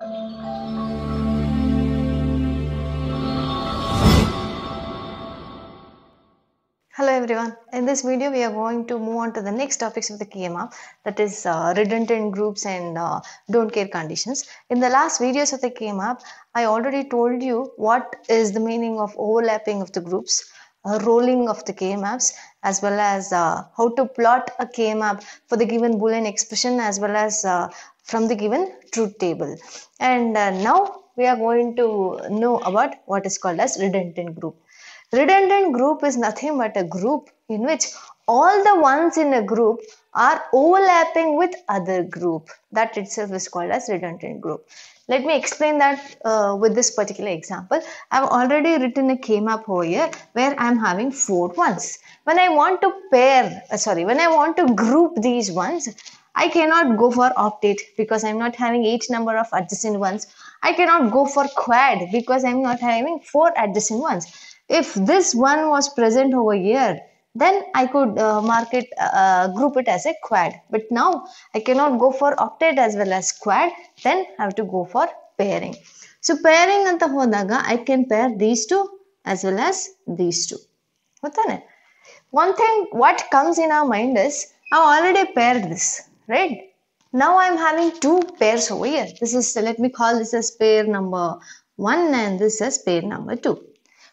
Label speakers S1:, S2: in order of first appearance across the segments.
S1: Hello everyone, in this video we are going to move on to the next topics of the KMAP, that is redundant groups and don't care conditions. In the last videos of the KMAP, I already told you what is the meaning of overlapping of the groups, rolling of the KMAPs, as well as how to plot a KMAP for the given Boolean expression as well as from the given truth table. And now we are going to know about what is called as redundant group. Redundant group is nothing but a group in which all the ones in a group are overlapping with other group. That itself is called as redundant group. Let me explain that with this particular example. I have already written a K-map over here where I am having 4 ones. When I want to when I want to group these ones, I cannot go for octet because I am not having 8 number of adjacent ones. I cannot go for quad because I am not having 4 adjacent ones. If this one was present over here, then I could group it as a quad. But now I cannot go for octet as well as quad, then I have to go for pairing. So pairing anta hodaga, I can pair these two as well as these two. One thing what comes in our mind is, I already paired this, right? Now I am having 2 pairs over here. This is, let me call this as pair number 1 and this as pair number 2.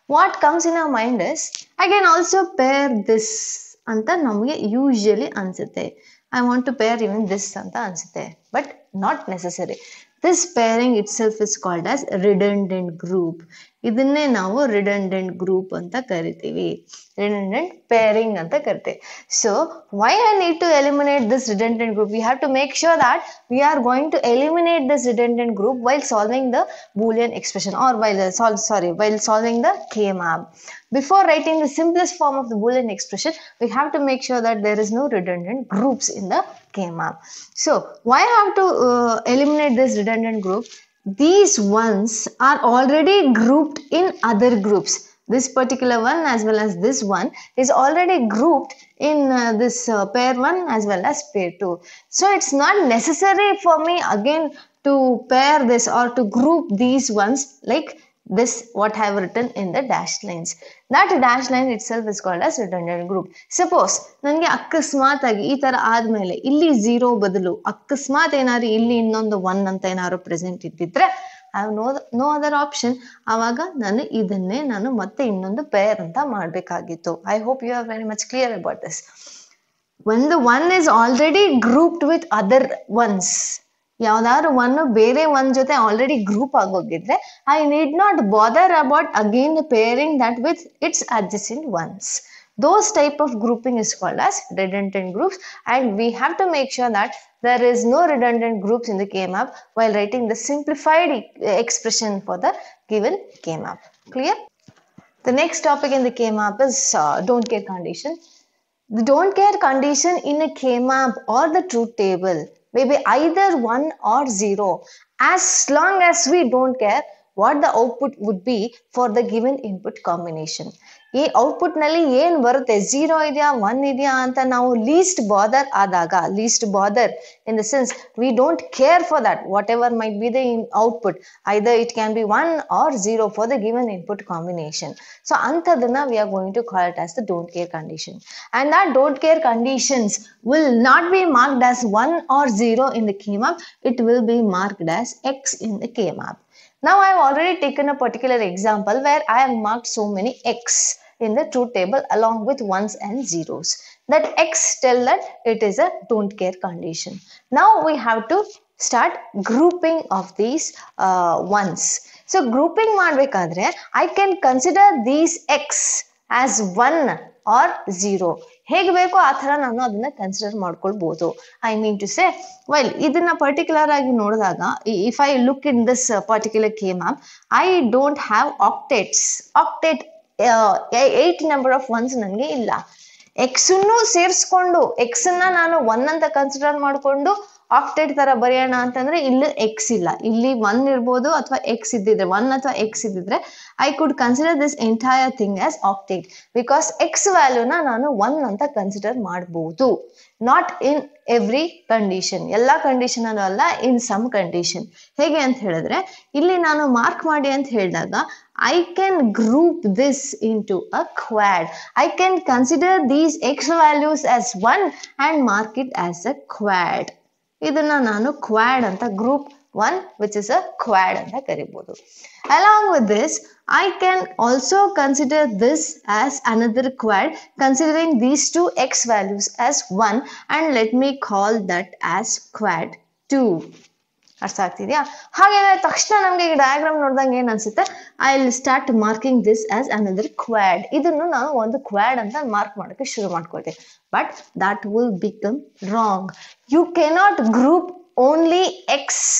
S1: What comes in our mind is, I can also pair this anta namage usually ansute. I want to pair even this anta ansute, but not necessary. This pairing itself is called as redundant group. Idanne ನಾವು redundant group anta ಕರಿತೀವಿ. Redundant pairing anta ಕರಿತೀವಿ. So why I need to eliminate this redundant group? We have to make sure that we are going to eliminate this redundant group while solving the Boolean expression or while solving the K-map. Before writing the simplest form of the Boolean expression, we have to make sure that there is no redundant groups in the K-map. So why I have to eliminate this redundant group? These ones are already grouped in other groups. This particular one as well as this one is already grouped in this pair 1 as well as pair 2. So it's not necessary for me again to pair this or to group these ones like this what I have written in the dashed lines. That dashed line itself is called as redundant group. Suppose ನನಗೆ ಅಕಸ್ಮಾತಾಗಿ ಈ ತರ ಆದ್ಮೇಲೆ ಇಲ್ಲಿ 0 ಬದಲು ಅಕಸ್ಮಾತ್ ಏನಾದ್ರು ಇಲ್ಲಿ ಇನ್ನೊಂದು 1 ಅಂತ ಏನಾದ್ರು ಪ್ರೆಸೆಂಟ್ ಇದ್ದಿದ್ರೆ I have no other option. ಆವಾಗ ನಾನು ಇದನ್ನೇ ನಾನು ಮತ್ತೆ ಇನ್ನೊಂದು ಪೇರ್ ಅಂತ ಮಾಡಬೇಕಾಗಿತ್ತು. I hope you are very much clear about this. When the one is already grouped with other ones, ಯಾವ್ದಾದ್ರು ಒಂದು ಬೇರೆ ಒಂದ್ ಜೊತೆ ಆಲ್ರೆಡಿ ಗ್ರೂಪ್ ಆಗೋಗಿದ್ರೆ I need not bother about again pairing that with its adjacent ones. Those type of grouping is called as redundant groups, and we have to make sure that there is no redundant groups in the K-map while writing the simplified expression for the given K-map. Clear? The next topic in the K-map is don't care condition. The don't care condition in a K-map or the truth table may be either 1 or 0 as long as we don't care what the output would be for the given input combination. ಈ output ನಲ್ಲಿ ಏನ್ ಬರುತ್ತೆ 0 ಇದೆಯಾ 1 ಇದೆಯಾ ಅಂತ ನಾವು least bother in the sense we don't care for that, whatever might be the output, either it can be 1 or 0 for the given input combination. So antadana we are going to call it as the don't care condition, and that don't care conditions will not be marked as 1 or 0 in the K-map. It will be marked as X in the K-map. Now I have already taken a particular example where I have marked so many X in the truth table along with ones and zeros. That X tell that it is a don't care condition. Now we have to start grouping of these ones. So grouping ಮಾಡಬೇಕಾದ್ರೆ I can consider these X as 1 or 0. ಹೇಗೆ ಬೇಕೋ ಆ ಥರ ನಾನು ಅದನ್ನ consider ಮಾಡ್ಕೊಳ್ಬಹುದು. I mean to say well ಇದನ್ನ particular ಆಗಿ ನೋಡಿದಾಗ if I look in this particular K-map, I don't have octet 8 number of ones ನನಗೆ ಇಲ್ಲ. ಎಕ್ಸ್ ಸೇರಿಸ್ಕೊಂಡು ಎಕ್ಸ್ ನ ನಾನು 1 ಅಂತ ಕನ್ಸಿಡರ್ ಮಾಡಿಕೊಂಡು ಆಕ್ಟೇಟ್ ತರ ಬರೆಯೋಣ ಅಂತಂದ್ರೆ ಇಲ್ಲಿ ಎಕ್ಸ್ ಇಲ್ಲ, ಇಲ್ಲಿ 1 ಇರ್ಬೋದು ಅಥವಾ ಎಕ್ಸ್ ಇದ್ದಿದ್ರೆ 1 ಅಥವಾ ಎಕ್ಸ್ ಇದ್ದಿದ್ರೆ I could consider this entire thing as octet because x ವ್ಯಾಲ್ಯೂನ ನಾನು 1 ಅಂತ ಕನ್ಸಿಡರ್ ಮಾಡಬಹುದು. ನಾಟ್ ಇನ್ ಎವ್ರಿ ಕಂಡೀಷನ್, ಎಲ್ಲಾ ಕಂಡೀಷನ್ ಅಲ್ಲೂ ಅಲ್ಲ, ಇನ್ ಸಮ್ ಕಂಡೀಷನ್. ಹೇಗೆ ಅಂತ ಹೇಳಿದ್ರೆ ಇಲ್ಲಿ ನಾನು ಮಾರ್ಕ್ ಮಾಡಿ ಅಂತ ಹೇಳಿದಾಗ I can group this into a quad. I can consider these x values as 1 and mark it as a quad. ಇದನ್ನ ನಾನು quad ಅಂತ group 1 which is a quad ಅಂತ ಕರಿಬಹುದು. Along with this, I can also consider this as another quad considering these two x values as 1 and let me call that as quad 2. ಅರ್ಥ ಆಗ್ತಿದ್ಯಾ? ಹಾಗೇನೆ ತಕ್ಷಣ ನಮ್ಗೆ ಈ ಡಯಾಗ್ರಾಮ್ ನೋಡಿದಂಗೆ ಏನ್ ಅನ್ಸುತ್ತೆ, I will start marking this as another quad. ಇದನ್ನು ನಾನು ಒಂದು ಕ್ವಾಡ್ ಅಂತ ಮಾರ್ಕ್ ಮಾಡೋಕೆ ಶುರು ಮಾಡ್ಕೊಳ್ತೀನಿ. But that will become wrong. You cannot group only X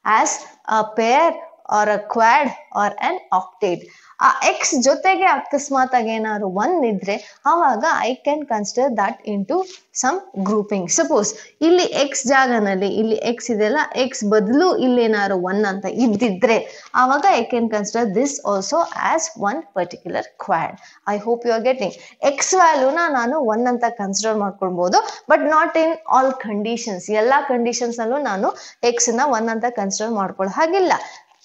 S1: as a pair or a quad or an octet. ಆ ಎಕ್ಸ್ ಜೊತೆಗೆ ಅಕಸ್ಮಾತ್ ಆಗಿ ಏನಾದ್ರು 1 ಇದ್ರೆ ಆವಾಗ I can consider that into some grouping. Suppose ಇಲ್ಲಿ ಎಕ್ಸ್ ಜಾಗನಲ್ಲಿ ಇಲ್ಲಿ ಎಕ್ಸ್ ಇದೆಲ್ಲ, ಎಕ್ಸ್ ಬದಲು ಇಲ್ಲಿ ಏನಾದ್ರು 1 ಅಂತ ಇದ್ದಿದ್ರೆ ಆವಾಗ I can consider this also as 1 particular quad. I hope you are getting. X ವ್ಯಾಲ್ಯೂನ ನಾನು 1 ಅಂತ ಕನ್ಸಿಡರ್ ಮಾಡ್ಕೊಳ್ಬಹುದು, but not in all conditions. ಎಲ್ಲಾ ಕಂಡೀಷನ್ಸ್ ಅಲ್ಲೂ ನಾನು ಎಕ್ಸ್ ನ 1 ಅಂತ ಕನ್ಸಿಡರ್ ಮಾಡ್ಕೊಳ್ಳೋ ಹಾಗಿಲ್ಲ.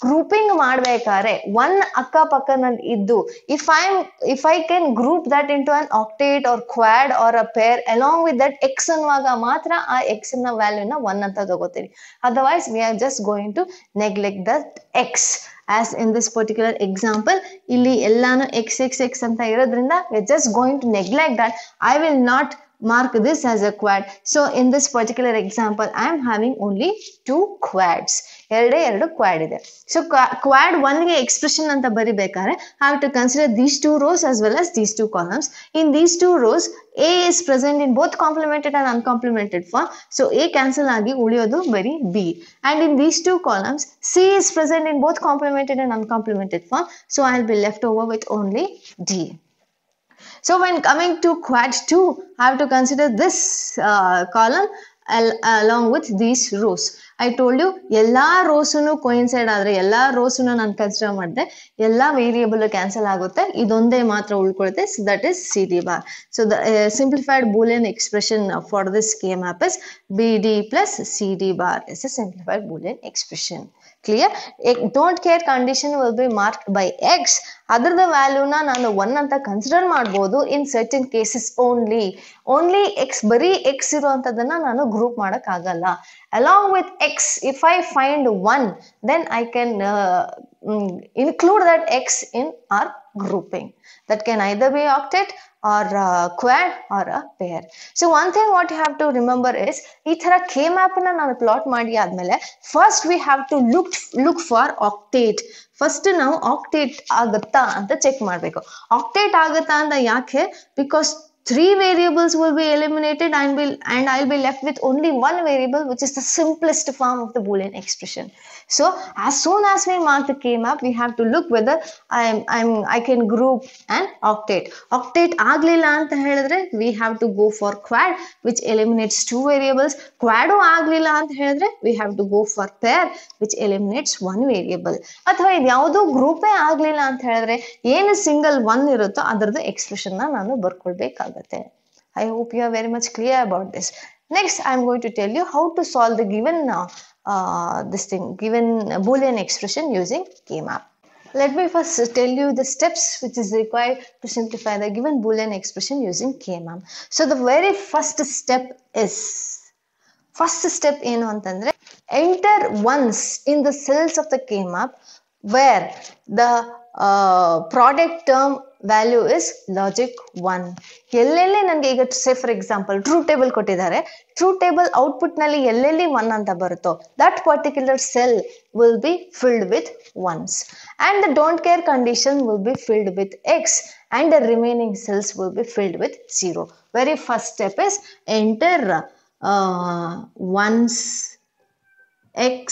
S1: ಗ್ರೂಪಿಂಗ್ ಮಾಡ್ಬೇಕಾದ್ರೆ 1 ಅಕ್ಕಪಕ್ಕನಲ್ಲಿ ಇದ್ದು if I can group that into an octet or quad or a pair along with that x ಅನ್ನುವಾಗ ಮಾತ್ರ ಆ x ನ ವ್ಯಾಲ್ಯೂನ 1 ಅಂತ ತಗೋತೀವಿ. Otherwise we are just going to neglect that x. As in this particular example, ಇಲ್ಲಿ ಎಲ್ಲಾನು x ಅಂತ ಇರೋದ್ರಿಂದ we are just going to neglect that. I will not mark this as a quad. So in this particular example I am having only 2 quads. ಎರಡು Quad ಇದೆ. So Quad 1 ಗೆ expression ಅಂತ ಬರಿಬೇಕಾದ್ರೆ I have to consider these 2 rows as well as these 2 columns. In these 2 rows A is present in both complemented and uncomplemented form. So A cancel ಆಗಿ ಉಳಿಯೋದು ಬರೀ B. And in these 2 columns C is present in both complemented and uncomplemented form. So I will be left over with only D. So when coming to quad 2, I have to consider this column along with these rows. I told you ಎಲ್ಲಾ ರೋಸ್ನು coincide ಆದ್ರೆ ಎಲ್ಲಾ ರೋಸ್ನು ನಾನು consider ಮಾಡಿದೆ ಎಲ್ಲಾ variable cancel ಆಗುತ್ತೆ, ಇದೊಂದೇ ಮಾತ್ರ ಉಳ್ಕೊಳ್ಳುತ್ತೆ. So that is CD bar. So the simplified Boolean expression for this K map is BD plus CD bar is a simplified Boolean expression. Clear? Don't care condition will be marked by x. ಅದರದ ವ್ಯಾಲ್ಯೂನ ನಾನು 1 ಅಂತ consider ಮಾಡಬಹುದು in certain cases only X, ಬರೀ X ಇರುವಂತದನ್ನ ನಾನು group ಮಾಡಕ್ ಆಗಲ್ಲ. Along with x, if I find 1, then I can include that x in our grouping. That can either be octet or quad or a pair. So one thing what you have to remember is ಈ ತರ K map ನ ನಾನು plot ಮಾಡಿ ಆದ್ಮೇಲೆ first we have to look for octet. First ನಾವು octet ಆಗುತ್ತಾ ಅಂತ check ಮಾಡಬೇಕು. ಆಕ್ಟೇಟ್ ಆಗುತ್ತಾ ಅಂತ ಯಾಕೆ? Because 3 variables will be eliminated and I'll be left with only 1 variable, which is the simplest form of the Boolean expression. So as soon as we mark the K map, we have to look whether I can group an octet. Octet ಆಗ್ಲಿಲ್ಲ ಅಂತ ಹೇಳಿದ್ರೆ we have to go for quad, which eliminates 2 variables. Quad ಆಗ್ಲಿಲ್ಲ ಅಂತ ಹೇಳಿದ್ರೆ we have to go for pair, which eliminates 1 variable. ಅಥವಾ ಇದು ಯಾವುದೋ ಗ್ರೂಪೇ ಆಗ್ಲಿಲ್ಲ ಅಂತ ಹೇಳಿದ್ರೆ ಏನು ಸಿಂಗಲ್ 1 ಇರುತ್ತೋ ಅದರದ್ದು ಎಕ್ಸ್ಪ್ರೆಷನ್ ನಾನು ಬರ್ಕೊಳ್ಬೇಕಾಗುತ್ತೆ. I hope you are very much clear about this. Next I am going to tell you how to solve the given given Boolean expression using K map. Let me first tell you the steps which is required to simplify the given Boolean expression using K map. So the very first step ಏನು ಅಂತಂದ್ರೆ enter once in the cells of the K map where the product term value is logic 1. ಎಲ್ಲೆಲ್ಲಿ ನನಗೆ ಈಗ say for example true table ಕೊಟ್ಟಿದ್ದಾರೆ, true table output ನಲ್ಲಿ ಎಲ್ಲೆಲ್ಲಿ 1 ಅಂತ ಬರುತ್ತೋ that particular cell will be filled with ones and the don't care condition will be filled with x and the remaining cells will be filled with 0. Very first step is enter ones, x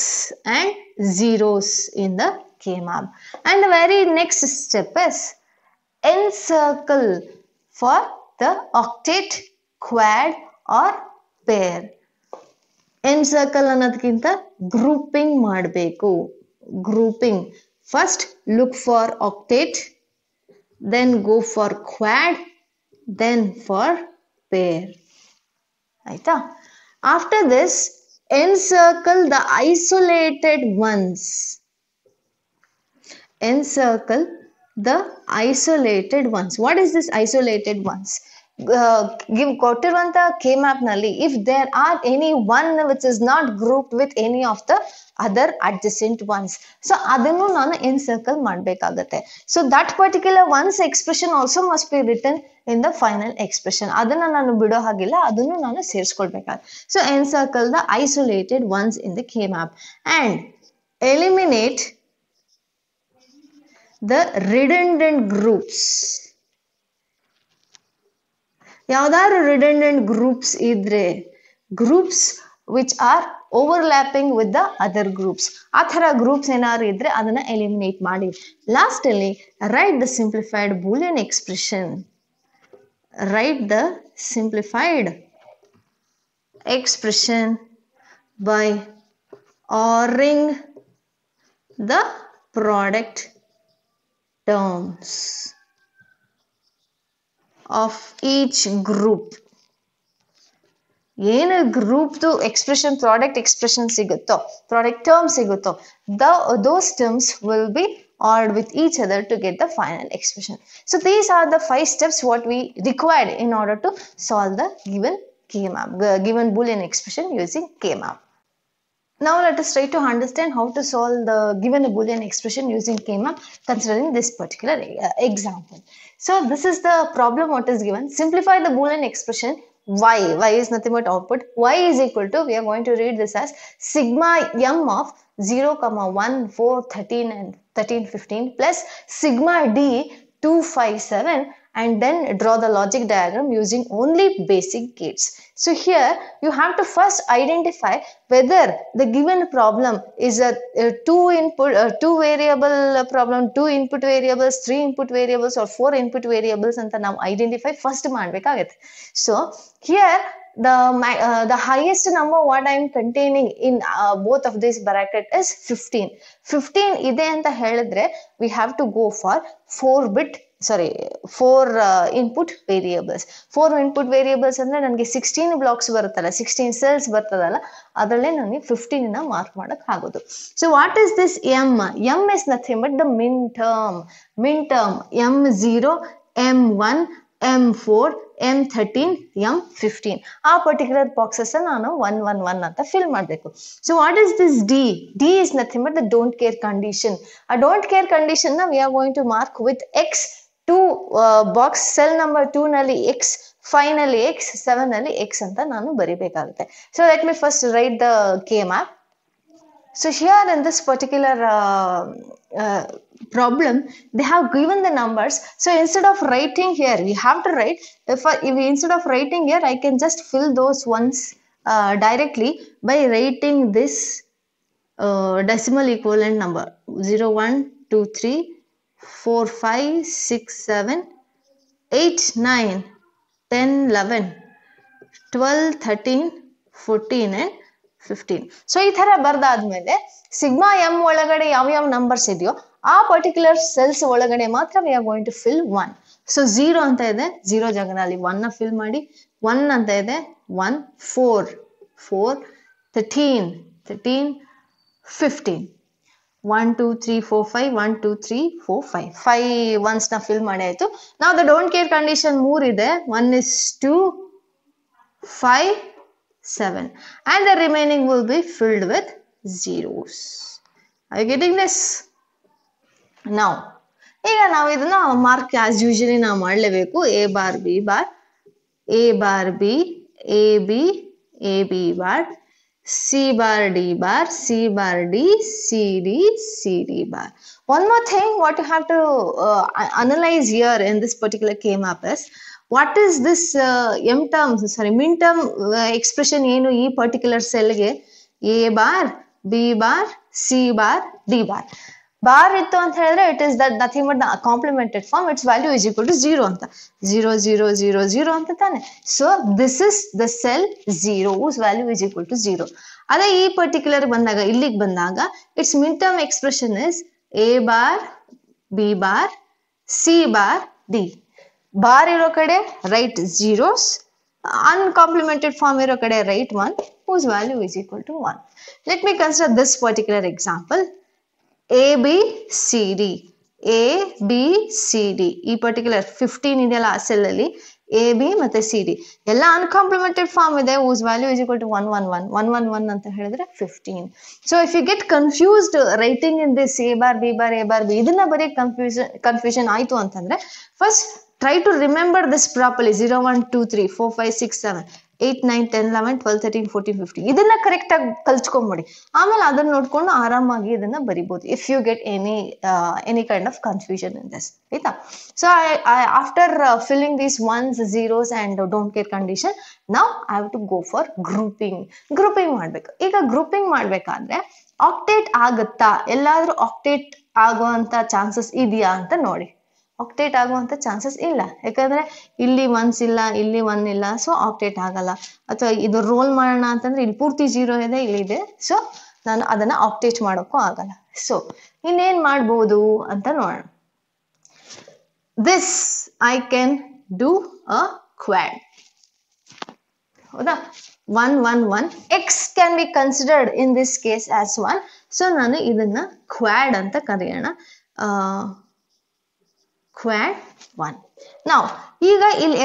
S1: and zeros in the K map, and the very next step is encircle for the octet, quad or pair. ಎನ್ಸರ್ಕಲ್ ಅನ್ನೋದಕ್ಕಿಂತ grouping ಮಾಡಬೇಕು. Grouping first look for octet, then go for quad, then for pair. ಆಯ್ತಾ? After this, encircle the isolated ones. Encircle the isolated ones. What is this isolated ones? ಕೊಟ್ಟಿರುವಂತ K map ನಲ್ಲಿ if there are any one which is not grouped with any of the other adjacent ones, so ಅದನ್ನು ನಾನು encircle ಮಾಡಬೇಕಾಗುತ್ತೆ. So that particular one's expression also must be written in the final expression. ಅದನ್ನ ನಾನು ಬಿಡೋ ಹಾಗಿಲ್ಲ, ಅದನ್ನು ನಾನು ಸೇರಿಸ್ಕೊಳ್ಬೇಕಾಗುತ್ತೆ. So encircle the isolated ones in the K map and eliminate the redundant groups. ಯಾವ್ದಾದ್ರು ರಿಡಂಡೆಂಟ್ ಗ್ರೂಪ್ಸ್ ಇದ್ರೆ, groups which are overlapping with the other groups, ಆ ಥರ ಗ್ರೂಪ್ಸ್ ಏನಾದ್ರು ಇದ್ರೆ ಅದನ್ನ ಎಲಿಮಿನೇಟ್ ಮಾಡಿ. ಲಾಸ್ಟ್ ಅಲ್ಲಿ right the simplified Boolean expression. Right the simplified expression by ORing the product terms of each group. ಏನು ಗ್ರೂಪ್ದು ಎಕ್ಸ್ಪ್ರೆಷನ್ ಪ್ರಾಡಕ್ಟ್ ಎಕ್ಸ್ಪ್ರೆಷನ್ ಸಿಗುತ್ತೋ, product term ಸಿಗುತ್ತೋ, those terms will be ORed with each other to get the final expression. So these are the 5 steps what we required in order to solve the given K-map, given Boolean expression using K-map. Now let us try to understand how to solve the given Boolean expression using K-map considering this particular example. So this is the problem what is given. Simplify the Boolean expression y. Y is nothing but output. Y is equal to, we are going to read this as sigma m of 0, 1, 4, 13 and 13, 15 plus sigma d 2, 5, 7 and then draw the logic diagram using only basic gates. So here you have to first identify whether the given problem is a two variable problem, 2 input variables, 3 input variables or 4 input variables anta now identify first ಮಾಡಬೇಕಾಗುತ್ತೆ. So here the highest number what I am containing in both of these bracket is 15. 15 ಇದೆ ಅಂತ ಹೇಳಿದ್ರೆ we have to go for 4 input variables. 4 input variables ಅಂದ್ರೆ ನನಗೆ 16 blocks ಬರುತ್ತಲ್ಲ, 16 cells ಬರ್ತದಲ್ಲ, ಅದರಲ್ಲೇ ನನಗೆ 15 ನ ಮಾರ್ಕ್ ಮಾಡಕ್ ಆಗೋದು. So what is this m? M is nothing but the min term. M0, M1, M4, M13, M15. ಆ particular boxes ನಾನು 1, 1, 1 ಅಂತ fill ಮಾಡಬೇಕು. So what is this D? D is nothing but the don't care condition. A don't care condition na we are going to mark with X. 2 box cell number 2 ನಲ್ಲಿ X, 5 ನಲ್ಲಿ X, 7 ನಲ್ಲಿ X ಅಂತ ನಾನು ಬರಿಬೇಕಾಗುತ್ತೆ. So let me first write the K map. So here in this particular problem they have given the numbers. So instead of writing here we have to write, if instead of writing here I can just fill those ones directly by writing this decimal equivalent number 0, 1, 2, 3, 4, 5, 6, 7, 8, 9, 10, 11, 12, 13, 14 and 15. So ಈ ತರ ಬರ್ದಾದ್ಮೇಲೆ sigma M ಒಳಗಡೆ ಯಾವ numbers ಇದೆಯೋ ಆ particular cells ಒಳಗಡೆ ಮಾತ್ರ we are going to fill 1. So 0 ಅಂತ ಇದೆ, 0 ಜಾಗದಲ್ಲಿ 1 ನ ಫಿಲ್ ಮಾಡಿ. 1 ಅಂತ ಇದೆ, 1, 4, 13, 15, 1, 2, 3, 4, 5, 1, 2, 3, 4, 5. 5 ones ನ ಫಿಲ್ ಮಾಡಿ ಆಯ್ತು. Now the don't care condition 3 ಇದೆ, 1 is 2, 5, 7 and the remaining will be filled with zeros. Are you getting this? Now ಈಗ ನಾವು ಇದನ್ನ ಮಾರ್ಕ್ as usually ನಾವು ಮಾಡಲೇಬೇಕು. A bar B bar, A bar B, A B, A B bar, C bar D bar, C bar D, C D, C D bar. One more thing what you have to analyze here in this particular K map is what is this min term expression ಏನು ಈ particular cell ಗೆ A bar, B bar, C bar, D bar. Bar ಇತ್ತು ಅಂತ ಹೇಳಿದ್ರೆ it is that nothing but the complemented form, its value is equal to 0 ಅಂತ, 0 0 0 0 ಅಂತ ತಾನೆ. So this is the cell 0 whose value is equal to 0. ಅದೇ ಈ particular ಬಂದಾಗ ಇಲ್ಲಿಗೆ ಬಂದಾಗ its minterm expression is A bar B bar C bar D. Bar ಇರೋ ಕಡೆ ರೈಟ್ zeros, uncomplimented form ಇರೋ ಕಡೆ write 1 whose value is equal to 1. Let me consider this particular example. A B C D, A B C D, ಈ particular 15 ಇದೆಯಲ್ಲ ಆ cell ಅಲ್ಲಿ A B ಮತ್ತೆ C D ಎಲ್ಲ ಅನ್ಕಾಂಪ್ಲಿಮೆಂಟೆಡ್ ಫಾರ್ಮ್ ಇದೆ, whose value is equal to 1 1 1 1 1 1 ಅಂತ ಹೇಳಿದ್ರೆ 15. So if you get confused writing in this A bar B bar A bar B, ಇದನ್ನ ಬರೀ ಕನ್ಫ್ಯೂಷನ್ ಆಯ್ತು ಅಂತಂದ್ರೆ first try to remember this properly. 0 1 2 3 4 5 6 7 8 9 10 11 12 13 14 15 ಇದನ್ನ ಕರೆಕ್ಟ್ ಆಗಿ ಕಲ್ತ್ಕೊಂಡ್ಬಿಡಿ. ಆಮೇಲೆ ಅದನ್ನ ನೋಡ್ಕೊಂಡು ಆರಾಮಾಗಿ ಇದನ್ನ ಬರಿಬಹುದು if you get any kind of confusion in this, ಆಯ್ತಾ. So after filling these ones zeros and don't care condition, now I have to go for grouping ಮಾಡ್ಬೇಕು. ಈಗ ಗ್ರೂಪಿಂಗ್ ಮಾಡ್ಬೇಕಾದ್ರೆ ಆಕ್ಟೇಟ್ ಆಗುತ್ತಾ, ಎಲ್ಲಾದ್ರೂ ಆಕ್ಟೇಟ್ ಆಗುವಂತ ಚಾನ್ಸಸ್ ಇದೆಯಾ ಅಂತ ನೋಡಿ. ಆಕ್ಟೇಟ್ ಆಗುವಂತ ಚಾನ್ಸಸ್ ಇಲ್ಲ, ಯಾಕಂದ್ರೆ ಇಲ್ಲಿ ಒನ್ಸ್ ಇಲ್ಲ, ಇಲ್ಲಿ ಒನ್ ಇಲ್ಲ, ಸೊ ಆಕ್ಟೇಟ್ ಆಗಲ್ಲ. ಅಥವಾ ಇದು ರೋಲ್ ಮಾಡೋಣ ಅಂತಂದ್ರೆ ಇಲ್ಲಿ ಪೂರ್ತಿ 0 ಇದೆ, ಇಲ್ಲಿ ಇದೆ, ಸೊ ನಾನು ಅದನ್ನ ಆಕ್ಟೇಟ್ ಮಾಡೋಕ್ಕೂ ಆಗಲ್ಲ. ಸೊ ಇನ್ನೇನ್ ಮಾಡ್ಬೋದು ಅಂತ ನೋಡೋಣ. This I can do a Quad, ಹೌದಾ. 1 1 1 x can be considered in this case as 1. So ನಾನು ಇದನ್ನ ಕ್ವಾಡ್ ಅಂತ ಕರೆಯೋಣ, quad 1. Now ಈಗ ಇಲ್ಲಿ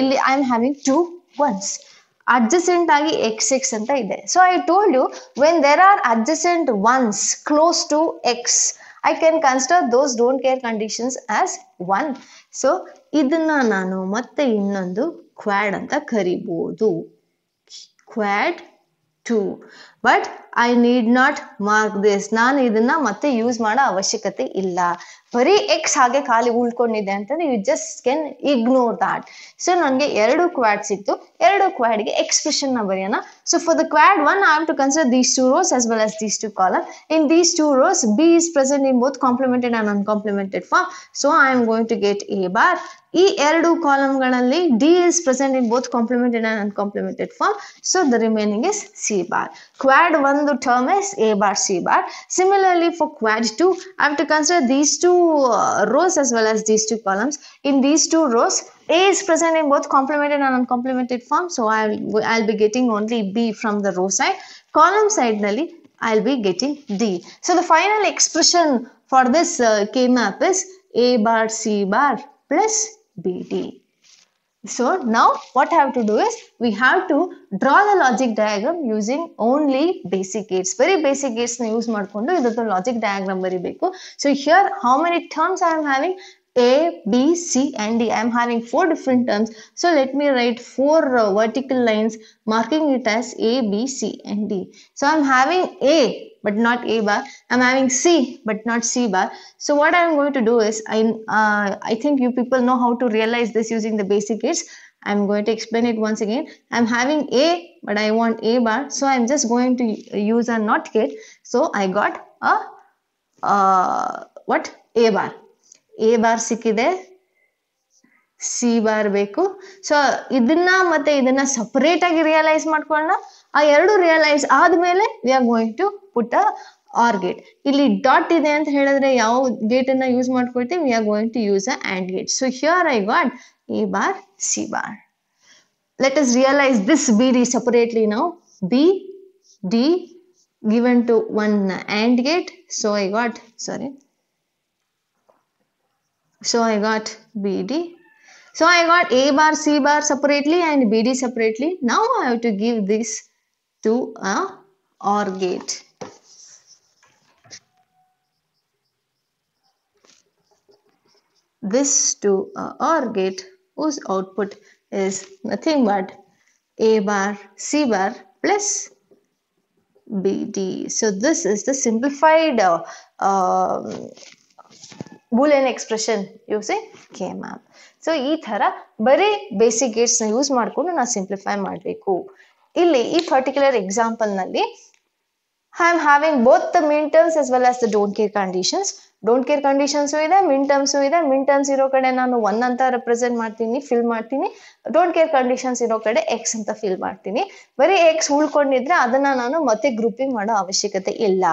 S1: ಇಲ್ಲಿ I am having 2 1s adjacent ಆಗಿ xx ಅಂತ ಇದೆ. So I told you when there are adjacent ones close to x, I can consider those don't care conditions as 1. So ಇದನ್ನ ನಾನು ಮತ್ತೆ ಇನ್ನೊಂದು quad ಅಂತ ಕರಿಬಹುದು, quad 2. But I need not mark this. ನಾನು ಇದನ್ನ ಮತ್ತೆ ಯೂಸ್ ಮಾಡೋ ಅವಶ್ಯಕತೆ ಇಲ್ಲ, ಬರೀ x ಹಾಗೆ ಖಾಲಿ ಉಳ್ಕೊಂಡಿದೆ ಅಂತಂದ್ರೆ you just can ignore that. So ನನಗೆ 2 ಕ್ವಾಡ್ ಸಿಕ್ತು, 2 ಕ್ವಾಡ್ಗೆ ಎಕ್ಸ್ಪ್ರೆಷನ್ ನ ಬರೆಯೋಣ. So for the quad 1 I have to consider these 2 rows as well as these 2 columns. In these 2 rows b is present in both complemented and uncomplimented form, so I am going to get a bar. ಈ 2 ಕಾಲಮ್ಗಳಲ್ಲಿ d is present in both complemented and uncomplimented form, so the remaining is c bar. Quad 1 term is a bar c bar. Similarly for quad 2 I have to consider these 2 rows as well as these 2 columns. In these 2 rows a is present in both complemented and uncomplimented form, so I'll be getting only b from the row side. Column side nalli I'll be getting d. So the final expression for this K-map is a bar c bar plus bd. So now what I have to do is we have to draw the logic diagram using only basic gates. Very basic gates na use madkondo idattu logic diagram baribeku. So here how many terms I am having? A, B, C and D. I am having 4 different terms. So let me write 4 vertical lines marking it as A, B, C and D. So I am having A but not A bar. I am having C but not C bar. So what I am going to do is I think you people know how to realize this using the basic gates. I am going to explain it once again. I am having A but I want A bar, so I am just going to use a NOT gate. So I got a what? A bar. A bar ಸಿಕ್ಕಿದೆ, C bar ಬೇಕು. So ಇದನ್ನ ಮತ್ತೆ ಇದನ್ನ separate ಆಗಿ realise ಮಾಡ್ಕೊಳ್ಳೋಣ. ಆ 2 realise ಆದ್ಮೇಲೆ we are going to put a OR gate. ಇಲ್ಲಿ ಡಾಟ್ ಇದೆ ಅಂತ ಹೇಳಿದ್ರೆ ಯಾವ ಗೇಟ್ ಅನ್ನ ಯೂಸ್ ಮಾಡ್ಕೊಳ್ತೀವಿ? We are going to use a AND gate. So here I got A bar C bar. Let us realize this BD separately now. B D given to one AND gate. So I got BD. So I got A bar C bar separately and BD separately. Now I have to give this to a OR gate. This to a OR gate whose output is nothing but A bar C bar plus BD. So this is the simplified Boolean expression using K-map. So ಈ ತರ ಬರೀ basic Gates ನ use ಮಾಡ್ಕೊಂಡು ನಾವು simplify ಮಾಡಬೇಕು. ಇಲ್ಲಿ ಈ particular example ನಲ್ಲಿ I am having both the min terms as well as the don't care conditions. Don't care conditions ಇದೆ, min terms ಇದೆ. min terms ಇರೋ ಕಡೆ ನಾನು 1 ಅಂತ ರೆಪ್ರೆಸೆಂಟ್ ಮಾಡ್ತೀನಿ, ಫಿಲ್ ಮಾಡ್ತೀನಿ. ಡೋಂಟ್ ಕೇರ್ ಕಂಡೀಷನ್ಸ್ ಇರೋ ಕಡೆ ಎಕ್ಸ್ ಅಂತ ಫಿಲ್ ಮಾಡ್ತೀನಿ. ಬರೀ ಎಕ್ಸ್ ಉಳ್ಕೊಂಡಿದ್ರೆ ಅದನ್ನ ನಾನು ಮತ್ತೆ ಗ್ರೂಪಿಂಗ್ ಮಾಡೋ ಅವಶ್ಯಕತೆ ಇಲ್ಲ.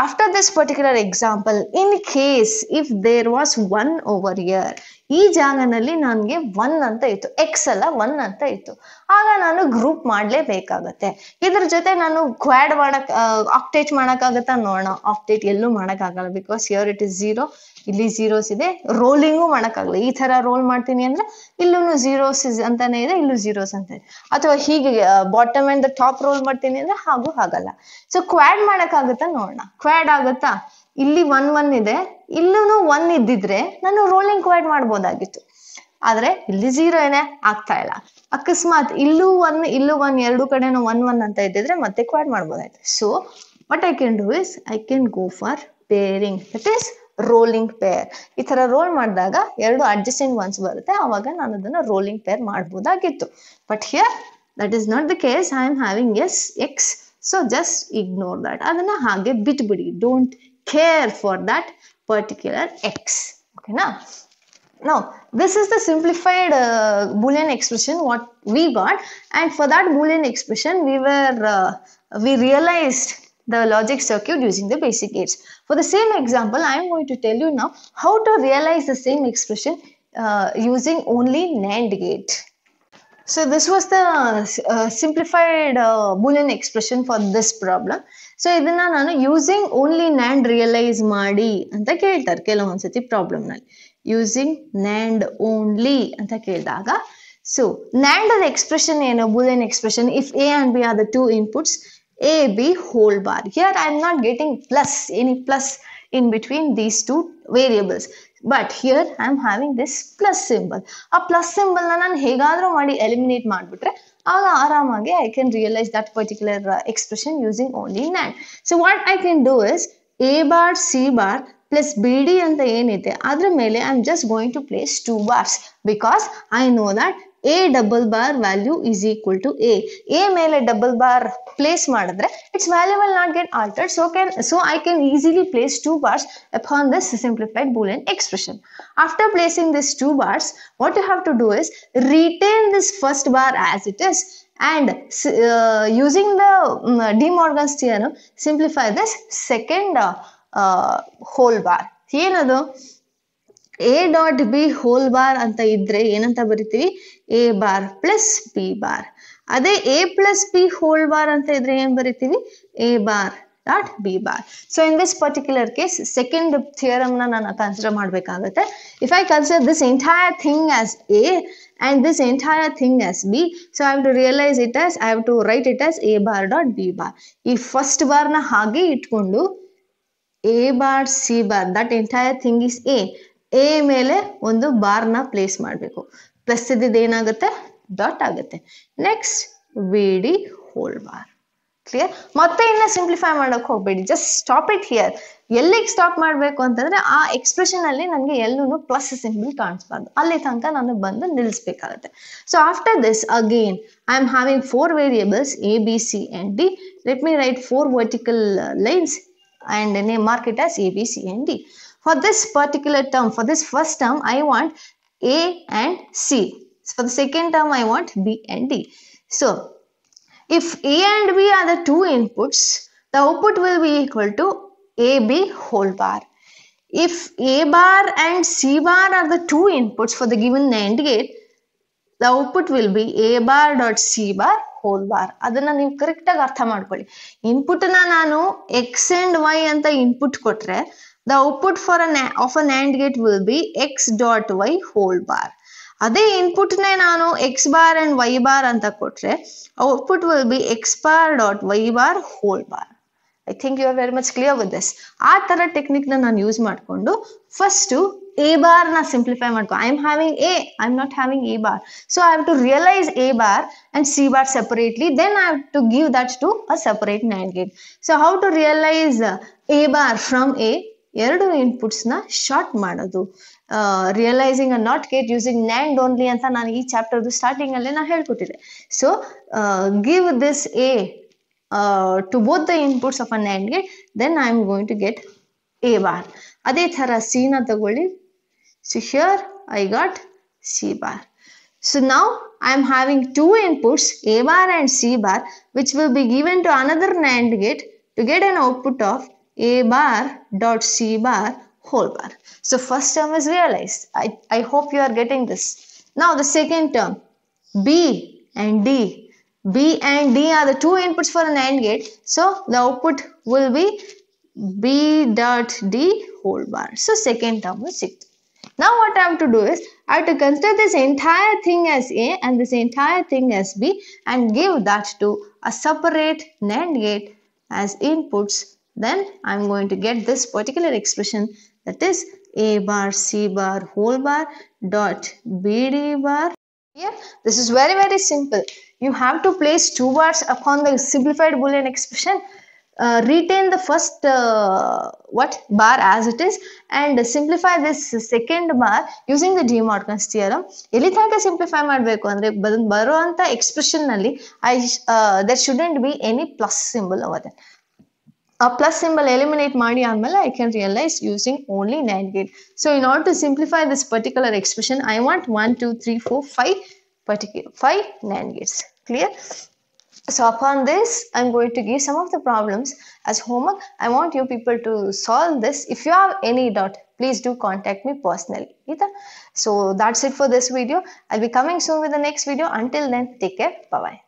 S1: After this particular example, in case if there was 1 over here, ಈ ಜಾಗನಲ್ಲಿ ನನಗೆ 1 ಅಂತ ಇತ್ತು, ಎಕ್ಸ್ ಅಲ್ಲ 1 ಅಂತ ಇತ್ತು, ಆಗ ನಾನು ಗ್ರೂಪ್ ಮಾಡಲೇಬೇಕಾಗತ್ತೆ. ಇದ್ರ ಜೊತೆ ನಾನು ಕ್ವಾಡ್ ಮಾಡಕ್ ಆಕ್ಟೇಟ್ ಮಾಡೋಕ್ಕಾಗತ್ತಾ ನೋಡೋಣ. ಆಕ್ಟೇಟ್ ಎಲ್ಲೂ ಮಾಡೋಕ್ಕಾಗಲ್ಲ, ಬಿಕಾಸ್ ಹಿಯರ್ ಇಟ್ ಇಸ್ 0, ಇಲ್ಲಿ ಝೀರೋಸ್ ಇದೆ. ರೋಲಿಂಗು ಮಾಡೋಕ್ಕಾಗಲ್ಲ. ಈ ಥರ ರೋಲ್ ಮಾಡ್ತೀನಿ ಅಂದರೆ ಇಲ್ಲೂ ಝೀರೋಸ್ ಅಂತಾನೆ ಇದೆ, ಇಲ್ಲೂ ಝೀರೋಸ್ ಅಂತ ಇದೆ. ಅಥವಾ ಹೀಗೆ bottom and the top roll ಮಾಡ್ತೀನಿ ಅಂದರೆ ಹಾಗೂ ಆಗಲ್ಲ. ಸೊ ಕ್ವಾಡ್ ಮಾಡೋಕ್ಕಾಗತ್ತಾ ನೋಡೋಣ. ಕ್ವಾಡ್ ಆಗುತ್ತಾ? ಇಲ್ಲಿ 1 1 ಇದೆ, ಇಲ್ಲೂ 1 ಇದ್ದಿದ್ರೆ ನಾನು ರೋಲಿಂಗ್ ಕ್ವಾಡ್ ಮಾಡ್ಬೋದಾಗಿತ್ತು. ಆದ್ರೆ ಇಲ್ಲಿ 0 ಏನೇ ಆಗ್ತಾ ಇಲ್ಲ. ಅಕಸ್ಮಾತ್ ಇಲ್ಲೂ 1 ಇಲ್ಲೂ 1 ಎರಡು ಕಡೆನೂ 1 1 ಅಂತ ಇದ್ದಿದ್ರೆ ಮತ್ತೆ ಕ್ವಾಡ್ ಮಾಡ್ಬೋದಾಯ್ತು. So what I can do is I can go for pairing, that is rolling pair. ಈ ತರ ರೋಲ್ ಮಾಡಿದಾಗ ಎರಡು ಅಡ್ಜಸ್ಟೆಂಟ್ ಒನ್ಸ್ ಬರುತ್ತೆ, ಅವಾಗ ನಾನು ಅದನ್ನ ರೋಲಿಂಗ್ ಪೇರ್ ಮಾಡ್ಬೋದಾಗಿತ್ತು. But here that is not the case. I am having x, so just ignore that. ಅದನ್ನ ಹಾಗೆ ಬಿಟ್ಬಿಡಿ. Don't care for that particular x. Okay, now this is the simplified Boolean expression what we got, and for that Boolean expression we realized the logic circuit using the basic gates. For the same example, I am going to tell you now how to realize the same expression using only NAND gate. So this was the simplified Boolean expression for this problem. So ಇದನ್ನ ನಾನು using only NAND realise ಮಾಡಿ ಅಂತ ಕೇಳ್ತಾರೆ ಕೆಲವೊಂದ್ಸತಿ ಪ್ರಾಬ್ಲಮ್ನಲ್ಲಿ. Using NAND only ಅಂತ ಕೇಳಿದಾಗ, so NAND ಅದ expression ಏನು? Boolean expression if A and B are the two inputs A B whole bar. Here I am not getting plus, any plus in between these two variables, but here I am having this plus symbol. ಆ plus symbol ನಾನು ಹೇಗಾದ್ರೂ ಮಾಡಿ eliminate ಮಾಡಿಬಿಟ್ರೆ ಆಗ ಆರಾಮಾಗಿ I can realize that particular expression using only NAND. So what I can do is a bar c bar plus bd ಅಂತ ಏನಿದೆ ಅದ್ರ ಮೇಲೆ I am just going to place 2 bars because I know that a double bar value is equal to a ಮೇಲೆ double bar place ಮಾಡಿದ್ರೆ its value will not get altered, so I can easily place 2 bars upon this simplified Boolean expression. After placing these 2 bars, what you have to do is retain this first bar as it is and using the De Morgan's theorem simplify this second whole bar. ಏನದು? a dot B whole bar ಅಂತ ಇದ್ರೆ ಏನಂತ ಬರಿತೀವಿ? a bar plus B bar. ಅದೇ a plus B whole bar ಅಂತ ಇದ್ರೆ ಏನ್ ಬರಿತೀವಿ? a bar dot B bar. So in this particular case second theorem ನಾನು ಕನ್ಸಿಡರ್ ಮಾಡಬೇಕಾಗುತ್ತೆ. If I consider this entire thing as a and this entire thing as b, so I have to realize it as, I have to write it as a bar dot b bar. ಈ first bar ನ ಹಾಗೆ ಇಟ್ಕೊಂಡು a bar c bar, that entire thing is a ಮೇಲೆ ಒಂದು bar ನ place ಮಾಡಬೇಕು. Plus ಇದ್ದಿದ್ದು ಏನಾಗುತ್ತೆ? ಡಾಟ್ ಆಗುತ್ತೆ. Next we D whole bar. Clear? ಮತ್ತೆ ಇನ್ನ ಸಿಂಪ್ಲಿಫೈ ಮಾಡಕ್ ಹೋಗ್ಬೇಡಿ, ಜಸ್ಟ್ ಸ್ಟಾಪ್ ಇಟ್ ಹಿಯರ್. ಎಲ್ಲಿಗೆ ಸ್ಟಾಪ್ ಮಾಡಬೇಕು ಅಂತಂದ್ರೆ ಆ ಎಕ್ಸ್ಪ್ರೆಷನ್ ಅಲ್ಲಿ ನನಗೆ ಎಲ್ಲೂ ಪ್ಲಸ್ ಸಿಂಬಲ್ ಕಾಣಿಸ್ಬಾರ್ದು, ಅಲ್ಲಿ ತನಕ ನಾನು ಬಂದು ನಿಲ್ಲಿಸ್ಬೇಕಾಗುತ್ತೆ. So after this again I am having 4 variables a b c and d. Let me write 4 vertical lines and name mark it as a b c and d. For this particular term, for this first term, I want A and C. For the second term, I want B and D. So, if A and B are the 2 inputs, the output will be equal to AB whole bar. If A bar and C bar are the 2 inputs for the given NAND gate, the output will be A bar dot C bar whole bar. ಅದನ್ನ ನೀವು correct ಆಗಿ ಅರ್ಥ ಮಾಡ್ಕೊಳ್ಳಿ. Input ನಾನು X and Y ಅಂತ input ಕೊಟ್ರೆ the output of a NAND gate will be x dot y whole bar. ಅದೇ input ನಾನು x bar and y bar ಅಂತ ಕೊಟ್ರೆ output will be x bar dot y bar whole bar. I think you are very much clear with this. ಆ ತರ technique ನಾನು use ಮಾಡಿಕೊಂಡು first a bar ನ simplify ಮಾಡ್ಕೊ. I am having a, I am not having a bar, so I have to realize a bar and c bar separately, then I have to give that to a separate NAND gate. So how to realize a bar from a? ಎರಡು inputs ನ short ಮಾಡೋದು. Realizing a not gate using NAND only ಅಂತ ನಾನು ಈ ಚಾಪ್ಟರ್ದು starting ಅಲ್ಲೇ ನಾನು ಹೇಳ್ಕೊಟ್ಟಿದ್ದೆ. So give this A to both the inputs of a NAND gate, then I am going to get A bar. ಅದೇ ಥರ C ನ ತಗೊಳ್ಳಿ. So here I got C bar. So now I am having two inputs A bar and C bar, which will be given to another NAND gate to get an output of A bar dot C bar whole bar. So first term is realized. I hope you are getting this. Now the second term, B and D. B and D are the two inputs for an AND gate. So the output will be B dot D whole bar. So second term is 6. Now what I have to do is, I have to consider this entire thing as A and this entire thing as B and give that to a separate NAND gate as inputs. Then I am going to get this particular expression, that is A bar C bar whole bar dot BD bar. Here this is very simple. You have to place two bars upon the simplified Boolean expression. Retain the first bar as it is and simplify this second bar using the De Morgan's theorem. ಎಲ್ಲಿ ತನಕ simplify ಮಾಡಬೇಕು ಅಂದರೆ ಬರುವಂಥ ಎಕ್ಸ್ಪ್ರೆಷನ್ನಲ್ಲಿ there shouldn't be any plus symbol over there. A plus symbol eliminate ಮಾಡಿ ಆದಮೇಲೆ I can realize using only NAND gate. So in order to simplify this particular expression, I want 1, 2, 3, 4, 5 NAND gates. Clear? So upon this, I'm going to give some of the problems as homework. I want you people to solve this. If you have any doubt, please do contact me personally. So that's it for this video. I'll be coming soon with the next video. Until then, take care. Bye-bye.